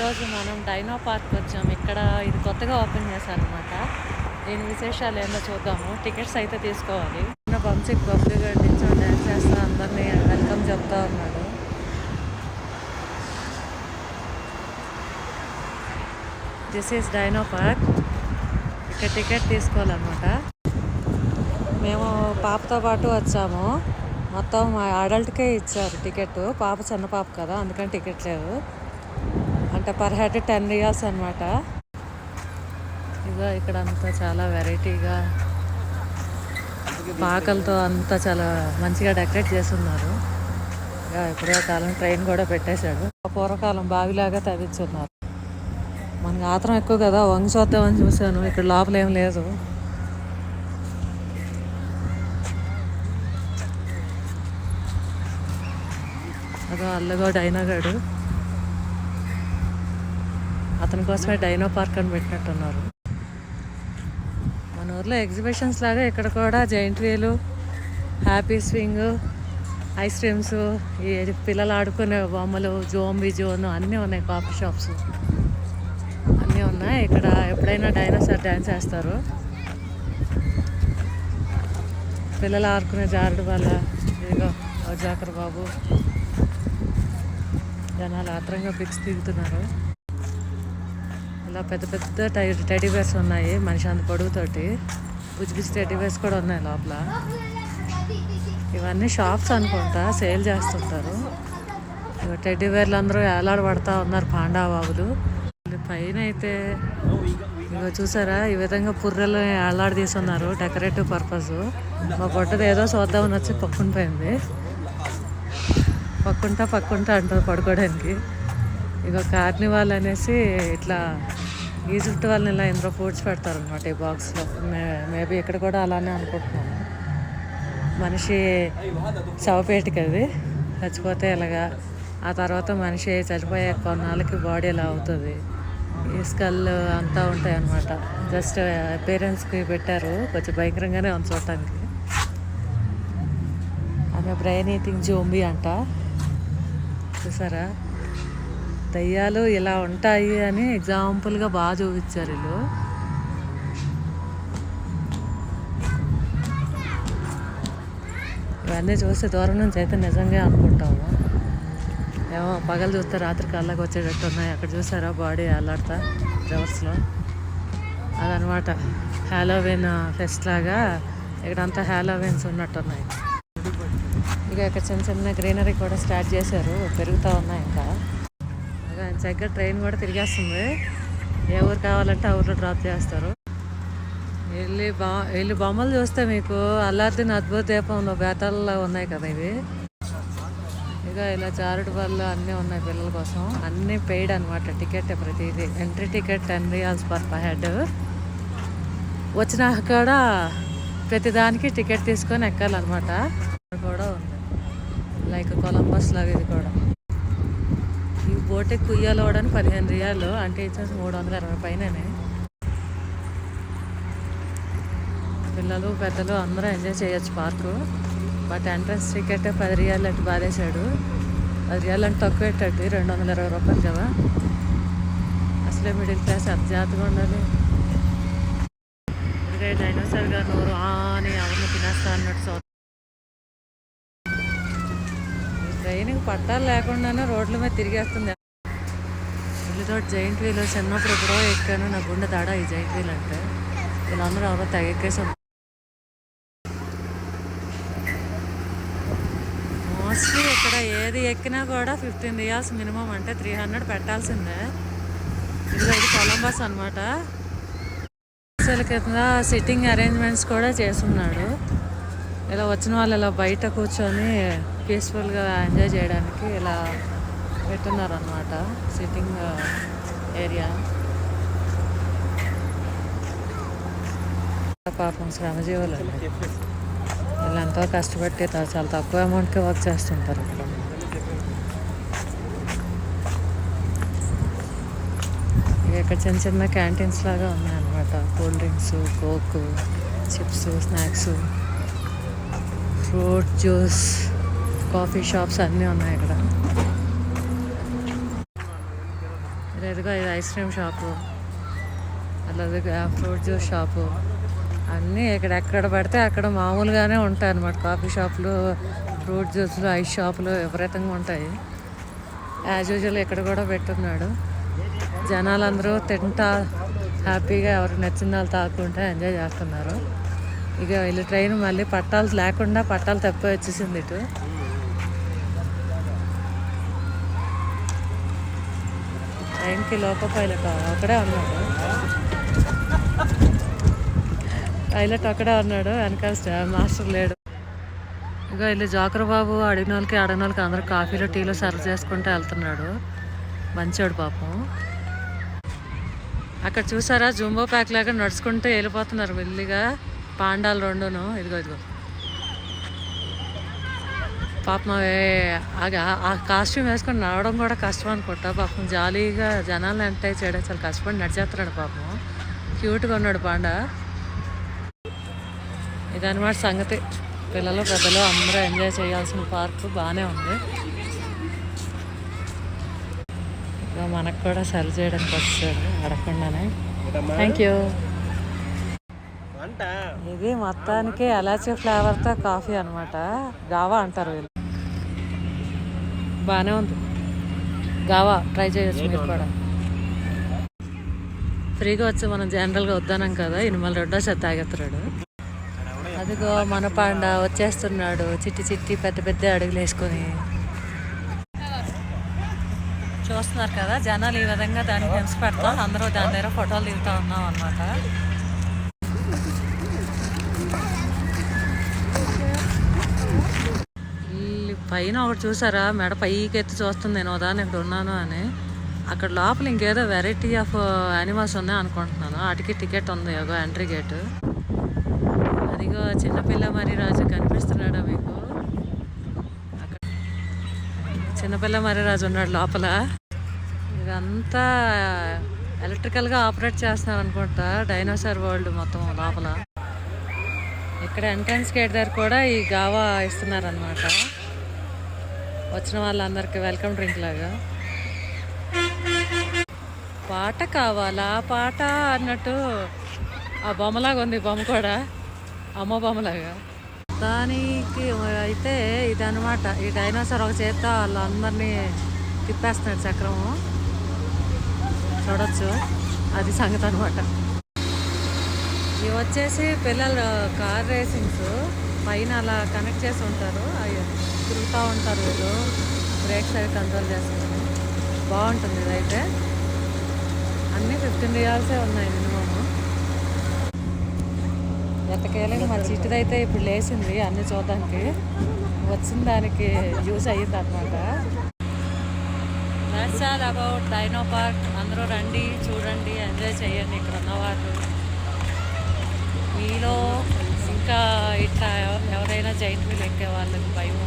ఈరోజు మనం dino park వచ్చాం. ఇక్కడ ఇది కొత్తగా ఓపెన్ చేశారనమాట. దీని విశేషాలు ఏందో చూద్దాము. టికెట్స్ అయితే తీసుకోవాలి. బంసిక్ బబ్లీ గారి నుంచి డ్యాన్స్ చేస్తా అందరినీ వెల్కమ్ చెప్తా ఉన్నాడు. This is dino park. ఇక్కడ టికెట్ తీసుకోవాలన్నమాట. మేము పాపతో పాటు వచ్చాము. మొత్తం అడల్ట్కే ఇచ్చారు టికెట్. పాప చిన్న పాప కదా, అందుకని టికెట్ లేదు. అంటే పర్ హెడ్ 10 రియాల్స్ అనమాట. ఇదో ఇక్కడ అంతా చాలా వెరైటీగా పాకలతో అంతా చాలా మంచిగా డెకరేట్ చేస్తున్నారు. ఇప్పుడే కాలం ట్రైన్ కూడా పెట్టేశాడు. పూర్వకాలం బావిలాగా తవ్వించున్నారు. మనకు ఆత్రం ఎక్కువ కదా, వంగి చూద్దామని చూశాను. ఇక్కడ లోపల ఏం లేదు. అదో అల్లగో డైనోగాడు. అతని కోసమే డైనో పార్క్ అని పెట్టినట్టున్నారు. మన ఊర్లో ఎగ్జిబిషన్స్ లాగా ఇక్కడ కూడా giant wheel, happy swing, ice creams, ఈ పిల్లలు ఆడుకునే బొమ్మలు, జోంబీ జోన్ అన్నీ ఉన్నాయి. కాఫీ షాప్స్ అన్నీ ఉన్నాయి. ఇక్కడ ఎప్పుడైనా డైనోసార్ డ్యాన్స్ చేస్తారు. పిల్లలు ఆడుకునే జారుడు వల్ల ఇదిగో జాకర్ బాబు. జనాలు ఆత్రంగా పిక్స్ దిగుతున్నారు. ఇలా పెద్ద పెద్ద టెడ్డీ బేర్స్ ఉన్నాయి, మనిషి అంత పొడుగుతోటి. బుజ్జిబుజ్జి టెడ్డీ బేర్స్ కూడా ఉన్నాయి లోపల. ఇవన్నీ షాప్స్ అనుకుంటా, సేల్ చేస్తుంటారు. టెడ్డీ బేర్లు అందరూ ఏలాడబడతా ఉన్నారు, పాండా బాబులు. పైన అయితే ఇగో చూసారా, ఈ విధంగా పుర్రెలు ఏలాడ తీసున్నారు డెకరేటివ్ పర్పస్. మా పొట్టది ఏదో చూద్దామని వచ్చి పక్కుని పోయింది. పక్కుంటా అంటారు పడుకోవడానికి. ఇక కార్నివాల్ అనేసి ఇట్లా ఈజిప్ట్ వాళ్ళని ఇలా ఇందులో ఫుడ్స్ పెడతారు అనమాట ఈ బాక్స్లో. మేబీ ఇక్కడ కూడా అలానే అనుకుంటున్నాను. మనిషి శవపేటికి అది చచ్చిపోతే ఇలాగా, ఆ తర్వాత మనిషి చనిపోయే కొన్నాళ్ళకి బాడీ ఇలా అవుతుంది. ఈ స్కల్ అంతా ఉంటాయి అన్నమాట. జస్ట్ పేరెంట్స్కి పెట్టారు, కొంచెం భయంకరంగానే ఉంది చూడటానికి. ఆమె బ్రెయిన్ ఈటింగ్ జోంబీ అంట. చూసారా, దయ్యాలు ఇలా ఉంటాయి అని ఎగ్జాంపుల్గా బాగా చూపించారు వీళ్ళు. ఇవన్నీ చూస్తే దూరం నుంచి అయితే నిజంగా అనుకుంటాము. ఏమో పగలు చూస్తే రాత్రి కళ్ళకి వచ్చేటట్టు ఉన్నాయి. అక్కడ చూసారా బాడీ అల్లాడతా రివర్స్లో. అదనమాట హ్యాలోవిన్ ఫెస్ట్ లాగా ఇక్కడంతా హ్యాలోవిన్స్ ఉన్నట్టున్నాయి. ఇక ఇక్కడ చిన్న చిన్న గ్రీనరీ కూడా స్టార్ట్ చేశారు, పెరుగుతూ ఉన్నాయి. ఇంకా చక్కగా ట్రైన్ కూడా తిరిగేస్తుంది. ఏ ఊరు కావాలంటే ఆ ఊర్లో డ్రాప్ చేస్తారు. వెళ్ళి బొమ్మలు చూస్తే మీకు అల్లార్దిన్ అద్భుత దీపంలో బేతాల్లో ఉన్నాయి కదా ఇవి. ఇక ఇలా జారుడు బళ్ళు అన్నీ ఉన్నాయి పిల్లల కోసం. అన్నీ పెయిడ్ అనమాట. టికెట్ ప్రతిదీ. Entry ticket 10 riyals per head. వచ్చినాక కూడా ప్రతిదానికి టికెట్ తీసుకొని ఎక్కాలన్నమాట. కూడా ఉంది లైక్ కొలంబస్ లాగా. ఇది కూడా ఈ బోటెక్ కుయ్యాలోడని 15 రియాలు, అంటే ఇచ్చేసి 320 పైననే. పిల్లలు పెద్దలు అందరూ ఎంజాయ్ చేయొచ్చు పార్కు. బట్ ఎంట్రన్స్ టికెట్ 10 రియాలు అంటే బాధేశాడు. 10 రియాలు అంటే తక్కువ పెట్టాడు, 220 రూపాయలు కదా. అసలే మిడిల్ క్లాస్ అర్జాతగా ఉండాలి. ఇదే డైనోసార్ గారు నోరు అని ఎవరిని తినేస్తా అన్నట్టు. ట్రైనింగ్ పట్టాలు లేకుండానే రోడ్ల మీద తిరిగేస్తుంది. వీళ్ళతో జైంట్ వీల్ చిన్నప్పుడు ఎప్పుడో ఎక్కాను, నా గుండె దాడా ఈ జైంట్ వీల్ అంటే. వీళ్ళందరూ ఎవరో తెగెక్కేసి మోస్ట్లీ ఇక్కడ ఏది ఎక్కినా కూడా 15 రియాల్స్ మినిమం, అంటే 300 పెట్టాల్సిందే. ఇదిగో ఇది కొలంబస్ అనమాట. అసలు కింద సిట్టింగ్ అరేంజ్మెంట్స్ కూడా చేస్తున్నాడు. ఇలా వచ్చిన వాళ్ళు ఇలా బయట కూర్చొని పీస్ఫుల్గా ఎంజాయ్ చేయడానికి ఇలా పెట్టున్నారు అన్నమాట సిట్టింగ్ ఏరియా. పాపం శ్రమజీవులు అండి. వీళ్ళు ఎంతో కష్టపడి చాలా తక్కువ అమౌంట్కి వర్క్ చేస్తుంటారు ఇక్కడ. ఇక్కడ చిన్న చిన్న క్యాంటీన్స్ లాగా ఉన్నాయన్నమాట. Cool drinks, coke, chips, snacks, fruit juice, coffee shops అన్నీ ఉన్నాయి ఇక్కడ. ఇదిగో ఇది ఐస్ క్రీమ్ షాపు, అలాగే ఫ్రూట్ జ్యూస్ షాపు, అన్నీ ఇక్కడ ఎక్కడ పడితే అక్కడ మామూలుగానే ఉంటాయి అన్నమాట. కాఫీ షాపులు, ఫ్రూట్ జ్యూస్లు, ఐస్ షాపులు విపరీతంగా ఉంటాయి. యాజ్ యూజువల్ ఇక్కడ కూడా పెట్టున్నాడు. జనాలందరూ తింటా హ్యాపీగా ఎవరు నచ్చిన వాళ్ళు తాకుంటా ఎంజాయ్ చేస్తున్నారు. ఇక వీళ్ళు ట్రైన్ మళ్ళీ పట్టాలు లేకుండా పట్టాలు తప్పి వచ్చేసింది ఇటు. ట్రైన్కి లోకో పైలట్ ఒకడే ఉన్నాడు. పైలట్ ఒకడే ఉన్నాడు, వెనకాల మాస్టర్ లేడు. ఇక వీళ్ళు జోకర్ బాబు అడిగిన వాళ్ళకి అందరూ కాఫీలు టీలు సర్వ్ చేసుకుంటూ వెళ్తున్నాడు. మంచోడు పాపం. అక్కడ చూసారా జూంబో ప్యాక్ లాగా నడుచుకుంటూ వెళ్ళిపోతున్నారు మెల్లిగా పాండాలు రెండును. ఇదిగో పాపం ఆ కాస్ట్యూమ్ వేసుకొని నడవడం కూడా కష్టం అనుకుంటా. పాపం జాలీగా జనాలను ఎంటర్టైన్ చేయడం చాలా కష్టపడి నడిచేస్తున్నాడు పాపం. క్యూట్గా ఉన్నాడు పాండా. ఇదన్నమాట సంగతి. పిల్లలు పెద్దలు అందరూ ఎంజాయ్ చేయాల్సిన పార్క్ బాగానే ఉంది. ఇక మనకు కూడా సర్వ్ చేయడానికి వచ్చాడు అడగకుండానే. Thank you. ఇది మొత్తానికి ఎలాచీ ఫ్లేవర్తో కాఫీ అనమాట. గావా అంటారు వీళ్ళు. బాగానే ఉంది. గావా ట్రై చేయొచ్చు మీరు కూడా. ఫ్రీగా వచ్చి మనం జనరల్గా వద్దన్నాం కదా, ఇనిమల్ రెండోసారి తాగెత్తాడు. అదిగో మన పాండ వచ్చేస్తున్నాడు, చిట్టి చిట్టి పెద్ద పెద్ద అడుగులు వేసుకొని. చూస్తున్నారు కదా జనాలు ఈ విధంగా దానికి హింస పెడతాం. అందరూ దాని దగ్గర ఫోటోలు దిగుతూ ఉన్నాం అనమాట. పైన ఒకటి చూసారా, మెడ పైకి ఎత్తి చూస్తుంది నేను ఉదాహరణ ఇక్కడ ఉన్నాను అని. అక్కడ లోపల ఇంకేదో వెరైటీ ఆఫ్ యానిమల్స్ ఉన్నాయి అనుకుంటున్నాను. వాటికి టికెట్ ఉంది, ఒక ఎంట్రీ గేట్. అదిగో చిన్నపిల్ల మరి రాజు కనిపిస్తున్నాడా మీకు? అక్కడ చిన్నపిల్ల మరి రాజు ఉన్నాడు లోపల. ఇదంతా ఎలక్ట్రికల్గా ఆపరేట్ చేస్తున్నారు అనుకుంటా. డైనోసార్ వరల్డ్ మొత్తం లోపల. ఇక్కడ ఎంట్రన్స్ గేట్ దగ్గర కూడా ఈ గావా ఇస్తున్నారనమాట. వచ్చిన వాళ్ళందరికీ వెల్కమ్ డ్రింక్ లాగా. పాట కావాలా పాట అన్నట్టు ఆ బొమ్మలాగా ఉంది. బొమ్మ కూడా అమ్మ బొమ్మలాగా. దానికి అయితే ఇదనమాట, ఈ డైనోసార్ ఒక చేత వాళ్ళందరినీ తిప్పేస్తున్నాడు చక్రము. చూడొచ్చు, అది సంగతి అనమాట. ఇవి వచ్చేసి పిల్లలు కార్ రేసింగ్స్. పైన అలా కనెక్ట్ చేసి ఉంటారు, అవి తిరుగుతూ ఉంటారు వీళ్ళు. బ్రేక్స్ అవి కంట్రోల్ చేస్తారు. బాగుంటుంది ఇదైతే. అన్నీ 15 రియాల్సే ఉన్నాయి మినిమమ్. ఎత్తకేళ్ళకి మా చిట్టుదైతే ఇప్పుడు లేచింది అన్నీ చూడడానికి. వచ్చిన దానికి యూజ్ అయ్యింది అనమాట. That's all about dino park. అందరూ రండి, చూడండి, ఎంజాయ్ చేయండి. ఇక్కడ ఉన్నవాళ్ళు మీలో ఇంకా ఇట్లా ఎవరైనా జైంట్ వీల్ ఎక్కే వాళ్ళకి భయం